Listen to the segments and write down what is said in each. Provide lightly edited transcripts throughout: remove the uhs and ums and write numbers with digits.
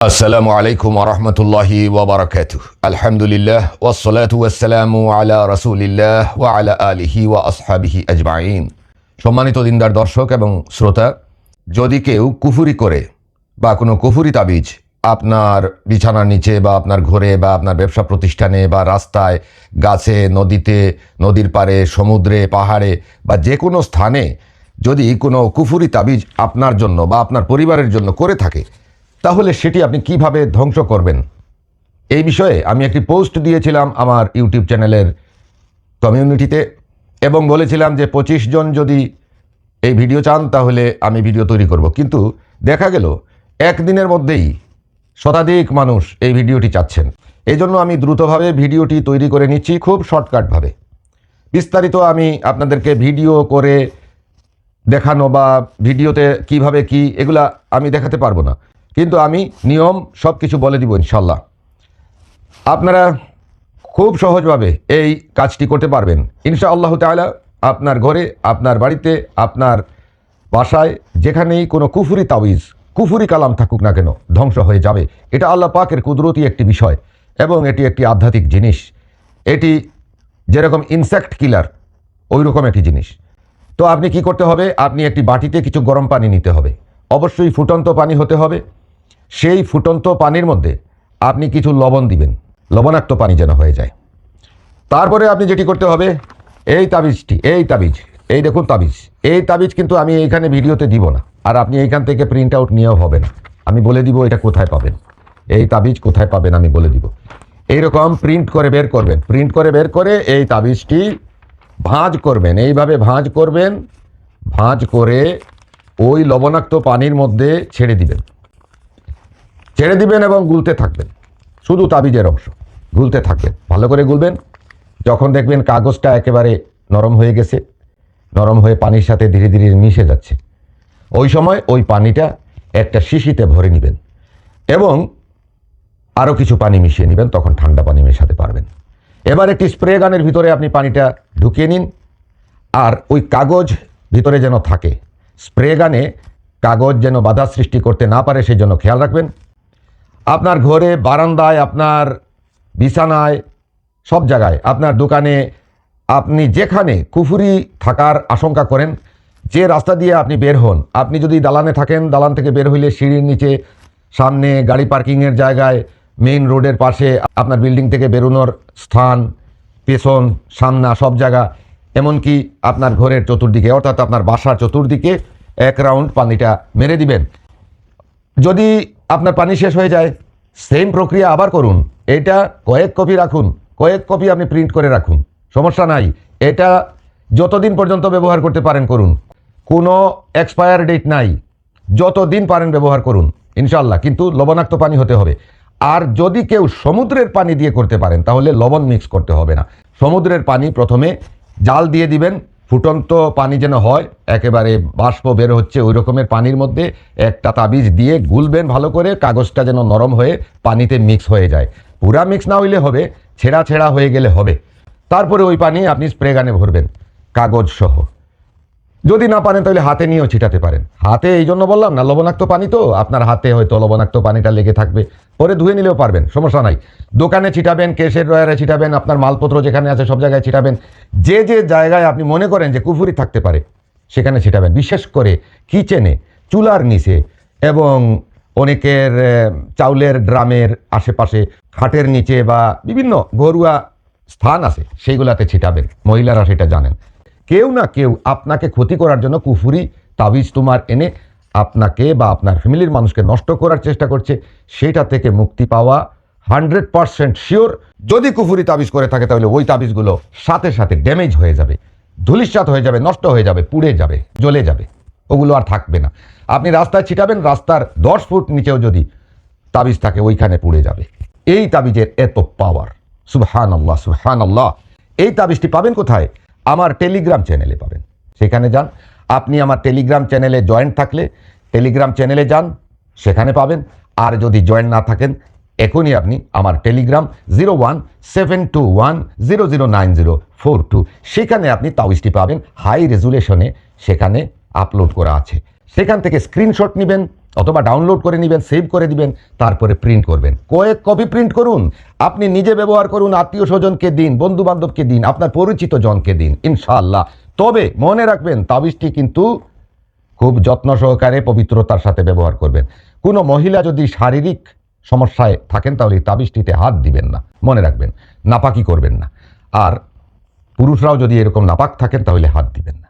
আসসালামু আলাইকুম ওরহমতুল্লাহি ওয়াবারাকাতুহু। আলহামদুলিল্লাহ ওয়াসসালাতু ওয়াসসালামু আলা রাসূলিল্লাহ ওয়া আলা আলিহি ওয়া আসহাবিহি আজমাইন। সম্মানিত দিনদার দর্শক এবং শ্রোতা, যদি কেউ কুফুরি করে বা কোনো কুফুরি তাবিজ আপনার বিছানার নিচে বা আপনার ঘরে বা আপনার ব্যবসা প্রতিষ্ঠানে বা রাস্তায়, গাছে, নদীতে, নদীর পাড়ে, সমুদ্রে, পাহাড়ে বা যে কোনো স্থানে যদি কোনো কুফুরি তাবিজ আপনার জন্য বা আপনার পরিবারের জন্য করে থাকে, তাহলে সেটি আপনি কিভাবে ধ্বংস করবেন, এই বিষয়ে আমি একটি পোস্ট দিয়েছিলাম আমার ইউটিউব চ্যানেলের কমিউনিটিতে এবং বলেছিলাম যে 25 জন যদি এই ভিডিও চান তাহলে আমি ভিডিও তৈরি করব। কিন্তু দেখা গেল একদিনের মধ্যেই শতাধিক মানুষ এই ভিডিওটি চাচ্ছেন। এই জন্য আমি দ্রুতভাবে ভিডিওটি তৈরি করে নিচ্ছি, খুব শর্টকাটভাবে। বিস্তারিত আমি আপনাদেরকে ভিডিও করে দেখানো বা ভিডিওতে কিভাবে কি এগুলা আমি দেখাতে পারবো না, কিন্তু আমি নিয়ম সব কিছু বলে দিব ইনশাল্লাহ। আপনারা খুব সহজভাবে এই কাজটি করতে পারবেন ইনশাআল্লাহ তাআলা। আপনার ঘরে, আপনার বাড়িতে, আপনার বাসায় যেখানেই কোনো কুফুরি তাবিজ, কুফুরি কালাম থাকুক না কেন, ধ্বংস হয়ে যাবে। এটা আল্লাহ পাকের কুদরতি একটি বিষয় এবং এটি একটি আধ্যাত্মিক জিনিস। এটি যেরকম ইনসেক্ট কিলার, ওই রকম একটি জিনিস। তো আপনি কি করতে হবে, আপনি একটি বাটিতে কিছু গরম পানি নিতে হবে, অবশ্যই ফুটন্ত পানি হতে হবে। সেই ফুটন্ত পানির মধ্যে আপনি কিছু লবণ দিবেন, লবণাক্ত পানি যেন হয়ে যায়। তারপরে আপনি যেটি করতে হবে, এই তাবিজটি, এই দেখুন তাবিজ, এই তাবিজ কিন্তু আমি এইখানে ভিডিওতে দিব না, আর আপনি এইখান থেকে প্রিন্ট আউট নিয়েও হবে না। আমি বলে দিব এটা কোথায় পাবেন, এই তাবিজ কোথায় পাবেন আমি বলে দিব। এইরকম প্রিন্ট করে বের করবেন, প্রিন্ট করে বের করে এই তাবিজটি ভাঁজ করবেন, এইভাবে ভাঁজ করবেন। ভাঁজ করে ওই লবণাক্ত পানির মধ্যে ছেড়ে দিবেন এবং গুলতে থাকবেন। শুধু তাবিজের অংশ গুলতে থাকবেন, ভালো করে গুলবেন। যখন দেখবেন কাগজটা একেবারে নরম হয়ে গেছে, নরম হয়ে পানির সাথে ধীরে ধীরে মিশে যাচ্ছে, ওই সময় ওই পানিটা একটা শিশিতে ভরে নেবেন এবং আরও কিছু পানি মিশিয়ে নেবেন, তখন ঠান্ডা পানি মেশাতে পারবেন। এবার একটি স্প্রে গানের ভিতরে আপনি পানিটা ঢুকিয়ে নিন, আর ওই কাগজ ভিতরে যেন থাকে। স্প্রে গানে কাগজ যেন বাধা সৃষ্টি করতে না পারে সেই জন্য খেয়াল রাখবেন। আপনার ঘরে, বারান্দায়, আপনার বিছানায়, সব জায়গায়, আপনার দোকানে, আপনি যেখানে কুফুরি থাকার আশঙ্কা করেন, যে রাস্তা দিয়ে আপনি বের হন, আপনি যদি দালানে থাকেন, দালান থেকে বের হইলে সিঁড়ির নিচে, সামনে গাড়ি পার্কিংয়ের জায়গায়, মেইন রোডের পাশে, আপনার বিল্ডিং থেকে বেরোনোর স্থান, পেছন, সামনা, সব জায়গা, এমনকি আপনার ঘরের চতুর্দিকে, অর্থাৎ আপনার বাসার চতুর্দিকে এক রাউন্ড পানিটা মেরে দিবেন। যদি আপনার পানি শেষ হয়ে যায়, সেম প্রক্রিয়া আবার করুন। এটা কয়েক কপি রাখুন, কয়েক কপি আপনি প্রিন্ট করে রাখুন, সমস্যা নাই। এটা যতদিন পর্যন্ত ব্যবহার করতে পারেন করুন, কোনো এক্সপায়ার ডেট নাই, যতদিন পারেন ব্যবহার করুন ইনশাল্লাহ। কিন্তু লবণাক্ত পানি হতে হবে। আর যদি কেউ সমুদ্রের পানি দিয়ে করতে পারেন তাহলে লবণ মিক্স করতে হবে না। সমুদ্রের পানি প্রথমে জাল দিয়ে দিবেন, ফুটন্ত পানি যেন হয়, একেবারে বাষ্প বের হচ্ছে ওই রকমের পানির মধ্যে একটা তাবিজ দিয়ে গুলবেন ভালো করে, কাগজটা যেন নরম হয়ে পানিতে মিক্স হয়ে যায়। পুরা মিক্স না হইলে হবে, ছেঁড়া ছেঁড়া হয়ে গেলে হবে। তারপরে ওই পানি আপনি স্প্রে গানে ভরবেন কাগজ সহ। যদি না পারেন তাহলে হাতে নিয়েও ছিটাতে পারেন। হাতে এই জন্য বললাম না, লবণাক্ত পানি তো, আপনার হাতে হয়তো লবণাক্ত পানিটা লেগে থাকবে, পরে ধুয়ে নিলেও পারবেন, সমস্যা নাই। দোকানে ছিটাবেন, কেশের ড্রয়ারে ছিটাবেন, আপনার মালপত্র যেখানে আছে সব জায়গায় ছিটাবেন। যে যে জায়গায় আপনি মনে করেন যে কুফুরি থাকতে পারে সেখানে ছিটাবেন, বিশেষ করে কিচেনে, চুলার নিচে এবং অনেকের চাউলের ড্রামের আশেপাশে, খাটের নিচে বা বিভিন্ন ঘরোয়া স্থান আছে সেইগুলাতে ছিটাবেন। মহিলারা সেটা জানেন। কেউ না কেউ আপনাকে ক্ষতি করার জন্য কুফুরি তাবিজ তোমার এনে আপনাকে বা আপনার ফ্যামিলির মানুষকে নষ্ট করার চেষ্টা করছে, সেটা থেকে মুক্তি পাওয়া 100% শিওর। যদি কুফুরি তাবিজ করে থাকে তাহলে ওই তাবিজগুলো সাথে সাথে ড্যামেজ হয়ে যাবে, ধূলিসাৎ হয়ে যাবে, নষ্ট হয়ে যাবে, পুড়ে যাবে, জ্বলে যাবে, ওগুলো আর থাকবে না। আপনি রাস্তায় ছিটাবেন, রাস্তার 10 ফুট নিচেও যদি তাবিজ থাকে ওইখানে পুড়ে যাবে। এই তাবিজের এত পাওয়ার, সুবহানাল্লাহ সুবহানাল্লাহ। এই তাবিজটি পাবেন কোথায়? আমার টেলিগ্রাম চ্যানেলে পাবেন, সেখানে যান। আপনি আমার টেলিগ্রাম চ্যানেলে জয়েন্ট থাকলে টেলিগ্রাম চ্যানেলে যান, সেখানে পাবেন। আর যদি জয়েন্ট না থাকেন, এখনই আপনি আমার টেলিগ্রাম 0172100904 সেখানে আপনি তাবিজটি পাবেন হাই রেজুলেশনে, সেখানে আপলোড করা আছে। সেখান থেকে স্ক্রিনশট নেবেন, অথবা ডাউনলোড করে নেবেন, সেভ করে দিবেন, তারপরে প্রিন্ট করবেন। কয়েক কপি প্রিন্ট করুন, আপনি নিজে ব্যবহার করুন, আত্মীয় স্বজনকে দিন, বন্ধু বান্ধবকে দিন, আপনার পরিচিত জনকে দিন, ইনশাআল্লাহ। তবে মনে রাখবেন, তাবিজটি কিন্তু খুব যত্ন সহকারে পবিত্রতার সাথে ব্যবহার করবেন। কোনো মহিলা যদি শারীরিক সমস্যায় থাকেন তাহলে এই তাবিজটিতে হাত দিবেন না, মনে রাখবেন। নাপাকি করবেন না। আর পুরুষরাও যদি এরকম নাপাক থাকেন তাহলে হাত দিবেন না।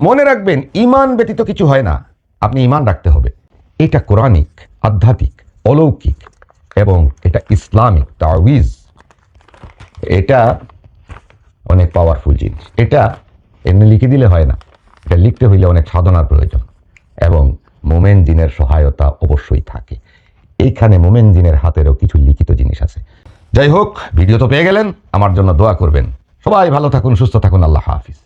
মনে রাখবেন, ঈমান ব্যতীত কিছু হয় না, আপনি ঈমান রাখতে হবে। এটা কোরআনিক, আধ্যাত্মিক, অলৌকিক এবং এটা ইসলামিক তাওয়িজ। এটা অনেক পাওয়ারফুল জিনিস। এটা এমনি লিখে দিলে হয় না, এটা লিখতে হইলে অনেক সাধনার প্রয়োজন এবং মোমেন জিনের সহায়তা অবশ্যই থাকে। এইখানে মোমেন জিনের হাতেরও কিছু লিখিত জিনিস আছে। যাই হোক, ভিডিও তো পেয়ে গেলেন, আমার জন্য দোয়া করবেন। সবাই ভালো থাকুন, সুস্থ থাকুন। আল্লাহ হাফিজ।